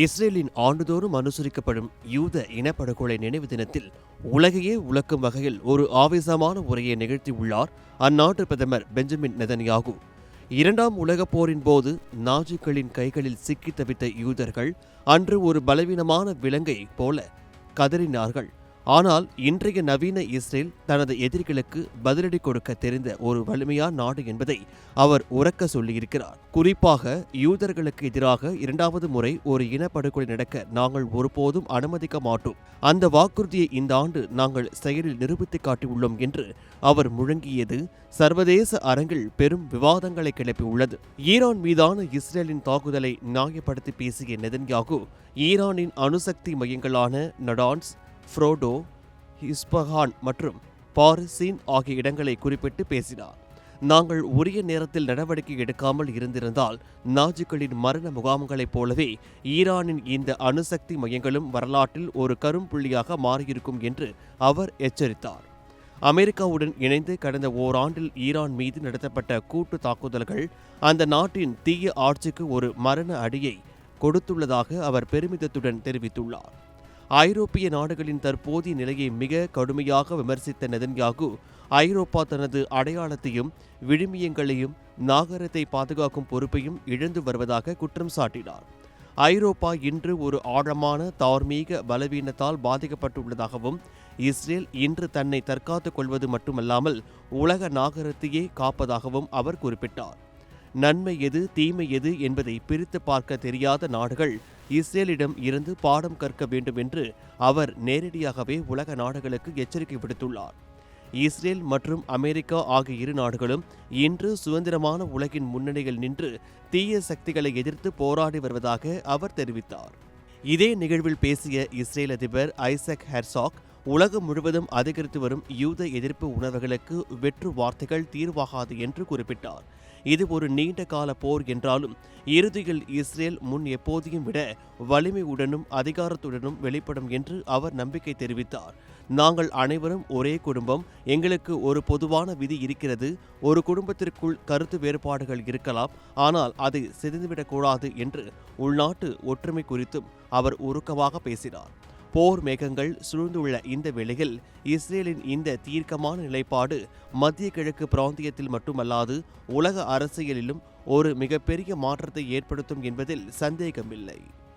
இஸ்ரேலின் ஆண்டுதோறும் அனுசரிக்கப்படும் யூத இனப்படுகொலை நினைவு தினத்தில் உலகையே உலக்கும் வகையில் ஒரு ஆவேசமான உரையை நிகழ்த்தியுள்ளார் அந்நாட்டு பிரதமர் பெஞ்சமின் நெதன்யாகு. இரண்டாம் உலகப் போரின் போது நாஜிக்களின் கைகளில் சிக்கித் தவித்த யூதர்கள் அன்று ஒரு பலவீனமான விலங்கை போல கதறினார்கள். ஆனால் இன்றைய நவீன இஸ்ரேல் தனது எதிரிகளுக்கு பதிலடி கொடுக்க தெரிந்த ஒரு வலிமையான நாடு என்பதை அவர் உரக்க சொல்லியிருக்கிறார். குறிப்பாக யூதர்களுக்கு எதிராக இரண்டாவது முறை ஒரு இனப்படுகொலை நடக்க நாங்கள் ஒருபோதும் அனுமதிக்க மாட்டோம். அந்த வாக்குறுதியை இந்த ஆண்டு நாங்கள் செயலில் நிரூபித்து காட்டியுள்ளோம் என்று அவர் முழங்கியது சர்வதேச அரங்கில் பெரும் விவாதங்களை கிளப்பியுள்ளது. ஈரான் மீதான இஸ்ரேலின் தாக்குதலை நியாயப்படுத்தி பேசிய நெதன்யாகு ஈரானின் அணுசக்தி மையங்களான நடான்ஸ், ஃப்ரோடோ, இஸ்பஹான் மற்றும் பாரிசீன் ஆகிய இடங்களை குறிப்பிட்டு பேசினார். நாங்கள் உரிய நேரத்தில் நடவடிக்கை எடுக்காமல் இருந்திருந்தால் நாஜிக்களின் மரண முகாம்களைப் போலவே ஈரானின் இந்த அணுசக்தி மையங்களும் வரலாற்றில் ஒரு கரும்புள்ளியாக மாறியிருக்கும் என்று அவர் எச்சரித்தார். அமெரிக்காவுடன் இணைந்து கடந்த ஓராண்டில் ஈரான் மீது நடத்தப்பட்ட கூட்டு தாக்குதல்கள் அந்த நாட்டின் தீய ஆட்சிக்கு ஒரு மரண அடியை கொடுத்துள்ளதாக அவர் பெருமிதத்துடன் தெரிவித்துள்ளார். ஐரோப்பிய நாடுகளின் தற்போதைய நிலையை மிக கடுமையாக விமர்சித்த நெதன்யாகு ஐரோப்பா தனது அடையாளத்தையும் விழுமியங்களையும் நாகரத்தை பாதுகாக்கும் பொறுப்பையும் இழந்து வருவதாக குற்றம் சாட்டினார். ஐரோப்பா இன்று ஒரு ஆழமான தார்மீக பலவீனத்தால் பாதிக்கப்பட்டுள்ளதாகவும் இஸ்ரேல் இன்று தன்னை தற்காத்துக் கொள்வது மட்டுமல்லாமல் உலக நாகரத்தையே காப்பதாகவும் அவர் குறிப்பிட்டார். நன்மை எது தீமை எது என்பதை பிரித்து பார்க்க தெரியாத நாடுகள் இஸ்ரேலிடம் இருந்து பாடம் கற்க வேண்டும் என்று அவர் நேரடியாகவே உலக நாடுகளுக்கு எச்சரிக்கை விடுத்துள்ளார். இஸ்ரேல் மற்றும் அமெரிக்கா ஆகிய இரு நாடுகளும் இன்று சுதந்திரமான உலகின் முன்னணியில் நின்று தீய சக்திகளை எதிர்த்து போராடி வருவதாக அவர் தெரிவித்தார். இதே நிகழ்வில் பேசிய இஸ்ரேல் அதிபர் ஐசக் ஹெர்சாக் உலகம் முழுவதும் அதிகரித்து வரும் யூத எதிர்ப்பு உணர்வுகளுக்கு வெற்று வார்த்தைகள் தீர்வாகாது என்று குறிப்பிட்டார். இது ஒரு நீண்ட கால போர் என்றாலும் இறுதியில் இஸ்ரேல் முன் எப்போதையும் விட வலிமையுடனும் அதிகாரத்துடனும் வெளிப்படும் என்று அவர் நம்பிக்கை தெரிவித்தார். நாங்கள் அனைவரும் ஒரே குடும்பம், எங்களுக்கு ஒரு பொதுவான விதி இருக்கிறது. ஒரு குடும்பத்திற்குள் கருத்து வேறுபாடுகள் இருக்கலாம், ஆனால் அது சிதைந்துவிடக்கூடாது என்று உள்நாட்டு ஒற்றுமை குறித்தும் அவர் உருக்கமாக பேசினார். போர் மேகங்கள் சூழ்ந்துள்ள இந்த வேளையில் இஸ்ரேலின் இந்த தீர்க்கமான நிலைப்பாடு மத்திய கிழக்கு பிராந்தியத்தில் மட்டுமல்லாது உலக அரசியலிலும் ஒரு மிகப்பெரிய மாற்றத்தை ஏற்படுத்தும் என்பதில் சந்தேகமில்லை.